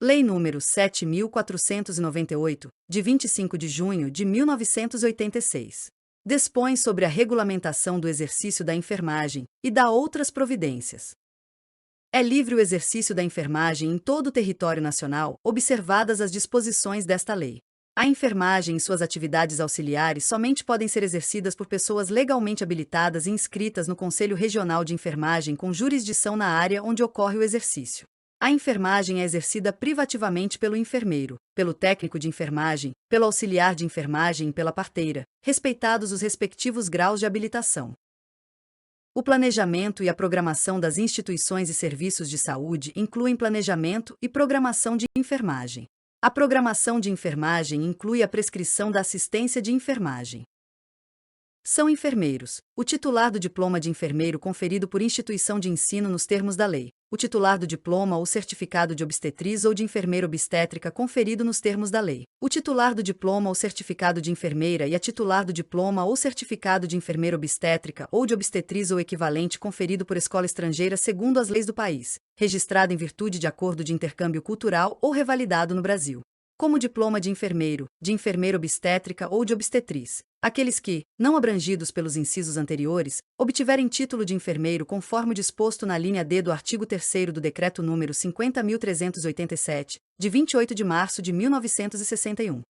Lei nº 7.498, de 25 de junho de 1986. Dispõe sobre a regulamentação do exercício da enfermagem e dá outras providências. É livre o exercício da enfermagem em todo o território nacional, observadas as disposições desta lei. A enfermagem e suas atividades auxiliares somente podem ser exercidas por pessoas legalmente habilitadas e inscritas no Conselho Regional de Enfermagem com jurisdição na área onde ocorre o exercício. A enfermagem é exercida privativamente pelo enfermeiro, pelo técnico de enfermagem, pelo auxiliar de enfermagem e pela parteira, respeitados os respectivos graus de habilitação. O planejamento e a programação das instituições e serviços de saúde incluem planejamento e programação de enfermagem. A programação de enfermagem inclui a prescrição da assistência de enfermagem. São enfermeiros: o titular do diploma de enfermeiro conferido por instituição de ensino nos termos da lei, o titular do diploma ou certificado de obstetriz ou de enfermeira obstétrica conferido nos termos da lei, o titular do diploma ou certificado de enfermeira e a titular do diploma ou certificado de enfermeira obstétrica ou de obstetriz ou equivalente conferido por escola estrangeira segundo as leis do país, registrado em virtude de acordo de intercâmbio cultural ou revalidado no Brasil. Como diploma de enfermeira obstétrica ou de obstetriz, aqueles que, não abrangidos pelos incisos anteriores, obtiverem título de enfermeiro conforme o disposto na linha D do artigo 3º do Decreto nº 50.387, de 28 de março de 1961.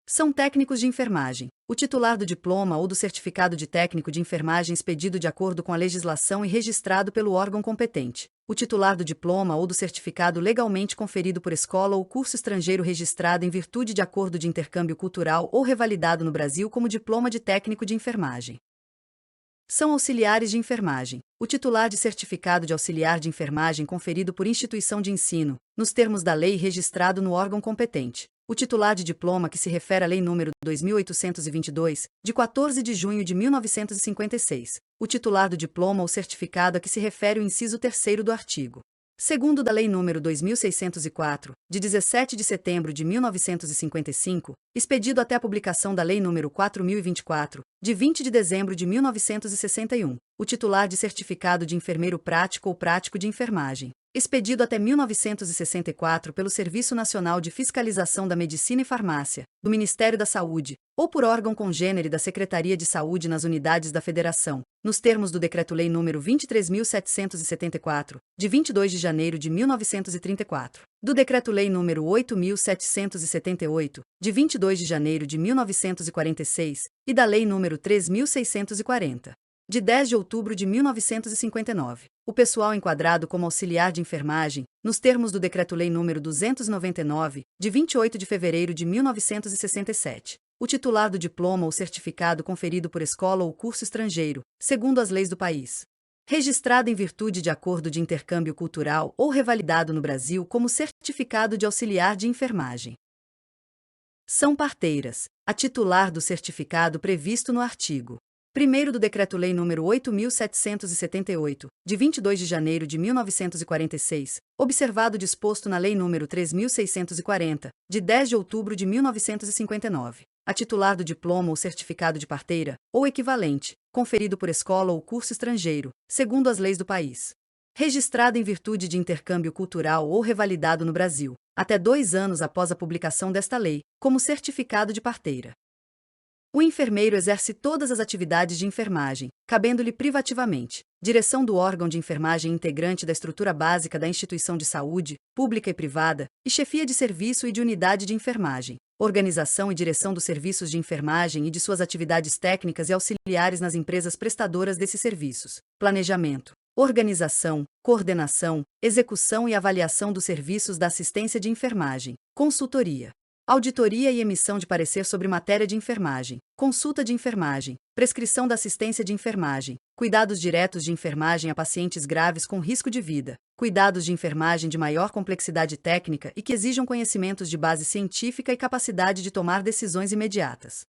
São técnicos de enfermagem: o titular do diploma ou do certificado de técnico de enfermagem expedido de acordo com a legislação e registrado pelo órgão competente, o titular do diploma ou do certificado legalmente conferido por escola ou curso estrangeiro registrado em virtude de acordo de intercâmbio cultural ou revalidado no Brasil como diploma de técnico de enfermagem. São auxiliares de enfermagem: o titular de certificado de auxiliar de enfermagem conferido por instituição de ensino, nos termos da lei registrado no órgão competente, o titular de diploma que se refere à Lei nº 2.822, de 14 de junho de 1956, o titular do diploma ou certificado a que se refere o inciso 3º do artigo 2º da Lei nº 2.604, de 17 de setembro de 1955, expedido até a publicação da Lei nº 4.024, de 20 de dezembro de 1961, o titular de certificado de enfermeiro prático ou prático de enfermagem, expedido até 1964 pelo Serviço Nacional de Fiscalização da Medicina e Farmácia, do Ministério da Saúde, ou por órgão congênere da Secretaria de Saúde nas unidades da Federação, nos termos do Decreto-Lei nº 23.774, de 22 de janeiro de 1934, do Decreto-Lei nº 8.778, de 22 de janeiro de 1946, e da Lei nº 3.640, de 10 de outubro de 1959. O pessoal enquadrado como auxiliar de enfermagem, nos termos do Decreto-Lei nº 299, de 28 de fevereiro de 1967. O titular do diploma ou certificado conferido por escola ou curso estrangeiro, segundo as leis do país, registrado em virtude de acordo de intercâmbio cultural ou revalidado no Brasil como certificado de auxiliar de enfermagem. São parteiras: a titular do certificado previsto no artigo 1º do Decreto-Lei nº 8.778, de 22 de janeiro de 1946, observado o disposto na Lei nº 3.640, de 10 de outubro de 1959. A titular do diploma ou certificado de parteira, ou equivalente, conferido por escola ou curso estrangeiro, segundo as leis do país, registrado em virtude de intercâmbio cultural ou revalidado no Brasil, até 2 anos após a publicação desta lei, como certificado de parteira. O enfermeiro exerce todas as atividades de enfermagem, cabendo-lhe privativamente direção do órgão de enfermagem integrante da estrutura básica da instituição de saúde, pública e privada, e chefia de serviço e de unidade de enfermagem, organização e direção dos serviços de enfermagem e de suas atividades técnicas e auxiliares nas empresas prestadoras desses serviços, planejamento, organização, coordenação, execução e avaliação dos serviços da assistência de enfermagem, consultoria, auditoria e emissão de parecer sobre matéria de enfermagem, consulta de enfermagem, prescrição da assistência de enfermagem, cuidados diretos de enfermagem a pacientes graves com risco de vida, cuidados de enfermagem de maior complexidade técnica e que exijam conhecimentos de base científica e capacidade de tomar decisões imediatas.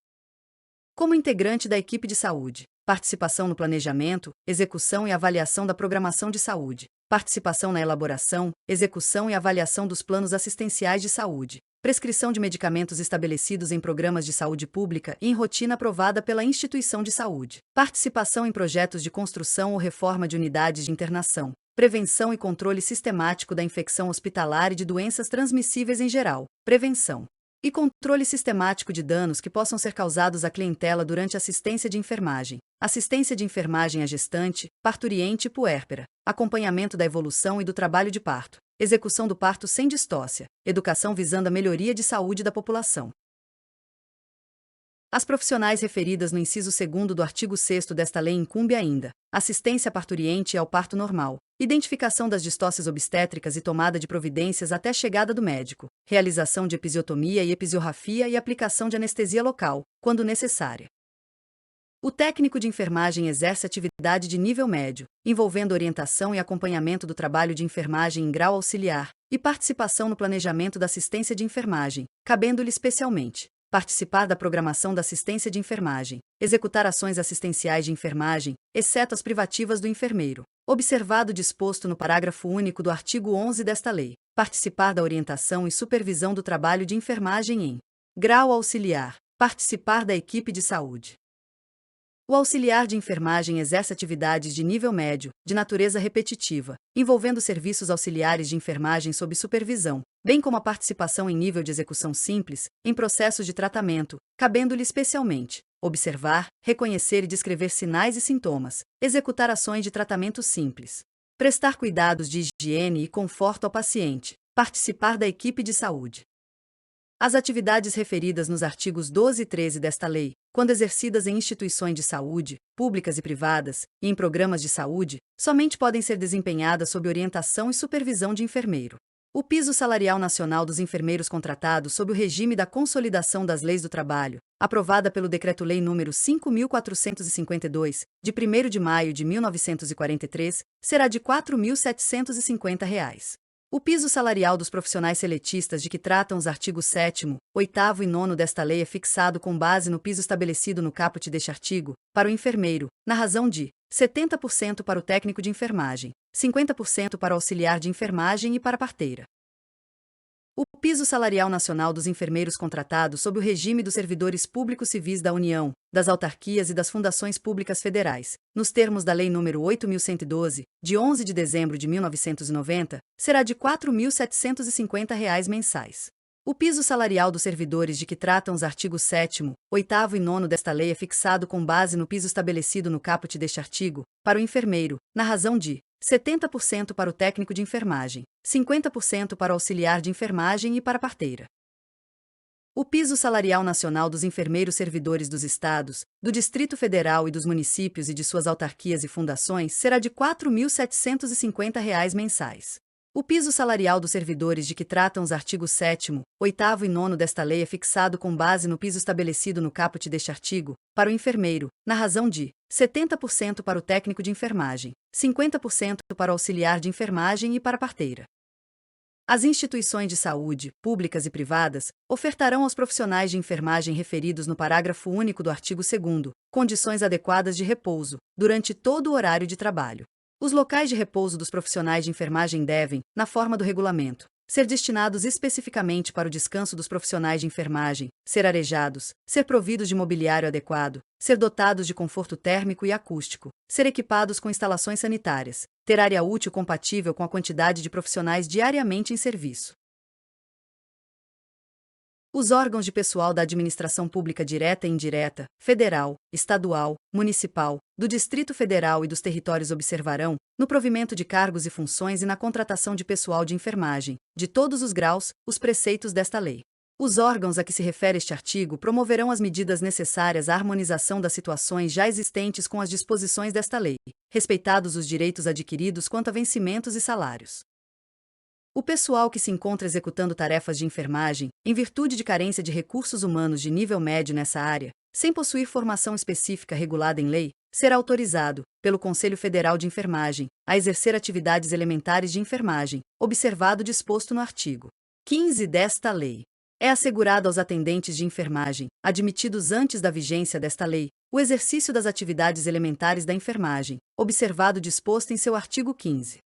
Como integrante da equipe de saúde, participação no planejamento, execução e avaliação da programação de saúde, participação na elaboração, execução e avaliação dos planos assistenciais de saúde, prescrição de medicamentos estabelecidos em programas de saúde pública e em rotina aprovada pela instituição de saúde, participação em projetos de construção ou reforma de unidades de internação, prevenção e controle sistemático da infecção hospitalar e de doenças transmissíveis em geral, prevenção e controle sistemático de danos que possam ser causados à clientela durante assistência de enfermagem à gestante, parturiente e puérpera, acompanhamento da evolução e do trabalho de parto, execução do parto sem distócia, educação visando a melhoria de saúde da população. As profissionais referidas no inciso 2º do artigo 6º desta lei incumbe ainda assistência parturiente e ao parto normal, identificação das distócias obstétricas e tomada de providências até chegada do médico, realização de episiotomia e episiorrafia e aplicação de anestesia local, quando necessária. O técnico de enfermagem exerce atividade de nível médio, envolvendo orientação e acompanhamento do trabalho de enfermagem em grau auxiliar e participação no planejamento da assistência de enfermagem, cabendo-lhe especialmente participar da programação da assistência de enfermagem, executar ações assistenciais de enfermagem, exceto as privativas do enfermeiro, observado o disposto no parágrafo único do artigo 11 desta lei, participar da orientação e supervisão do trabalho de enfermagem em grau auxiliar, participar da equipe de saúde. O auxiliar de enfermagem exerce atividades de nível médio, de natureza repetitiva, envolvendo serviços auxiliares de enfermagem sob supervisão, bem como a participação em nível de execução simples, em processos de tratamento, cabendo-lhe especialmente observar, reconhecer e descrever sinais e sintomas, executar ações de tratamento simples, prestar cuidados de higiene e conforto ao paciente, participar da equipe de saúde. As atividades referidas nos artigos 12 e 13 desta lei, quando exercidas em instituições de saúde, públicas e privadas, e em programas de saúde, somente podem ser desempenhadas sob orientação e supervisão de enfermeiro. O piso salarial nacional dos enfermeiros contratados sob o regime da Consolidação das Leis do Trabalho, aprovada pelo Decreto-Lei nº 5.452, de 1º de maio de 1943, será de R$ 4.750. O piso salarial dos profissionais seletistas de que tratam os artigos 7º, 8º e 9º desta lei é fixado com base no piso estabelecido no caput deste artigo, para o enfermeiro, na razão de 70% para o técnico de enfermagem, 50% para o auxiliar de enfermagem e para a parteira. O piso salarial nacional dos enfermeiros contratados sob o regime dos servidores públicos civis da União, das autarquias e das fundações públicas federais, nos termos da Lei nº 8.112, de 11 de dezembro de 1990, será de R$ 4.750 mensais. O piso salarial dos servidores de que tratam os artigos 7º, 8º e 9º desta lei é fixado com base no piso estabelecido no caput deste artigo, para o enfermeiro, na razão de 70% para o técnico de enfermagem, 50% para o auxiliar de enfermagem e para a parteira. O piso salarial nacional dos enfermeiros servidores dos estados, do Distrito Federal e dos municípios e de suas autarquias e fundações será de R$ 4.750 mensais. O piso salarial dos servidores de que tratam os artigos 7º, 8º e 9º desta lei é fixado com base no piso estabelecido no caput deste artigo, para o enfermeiro, na razão de 70% para o técnico de enfermagem, 50% para o auxiliar de enfermagem e para a parteira. As instituições de saúde, públicas e privadas, ofertarão aos profissionais de enfermagem referidos no parágrafo único do artigo 2º, condições adequadas de repouso, durante todo o horário de trabalho. Os locais de repouso dos profissionais de enfermagem devem, na forma do regulamento, ser destinados especificamente para o descanso dos profissionais de enfermagem, ser arejados, ser providos de mobiliário adequado, ser dotados de conforto térmico e acústico, ser equipados com instalações sanitárias, ter área útil compatível com a quantidade de profissionais diariamente em serviço. Os órgãos de pessoal da administração pública direta e indireta, federal, estadual, municipal, do Distrito Federal e dos territórios observarão, no provimento de cargos e funções e na contratação de pessoal de enfermagem, de todos os graus, os preceitos desta lei. Os órgãos a que se refere este artigo promoverão as medidas necessárias à harmonização das situações já existentes com as disposições desta lei, respeitados os direitos adquiridos quanto a vencimentos e salários. O pessoal que se encontra executando tarefas de enfermagem, em virtude de carência de recursos humanos de nível médio nessa área, sem possuir formação específica regulada em lei, será autorizado, pelo Conselho Federal de Enfermagem, a exercer atividades elementares de enfermagem, observado o disposto no artigo 15 desta lei. É assegurado aos atendentes de enfermagem, admitidos antes da vigência desta lei, o exercício das atividades elementares da enfermagem, observado o disposto em seu artigo 15.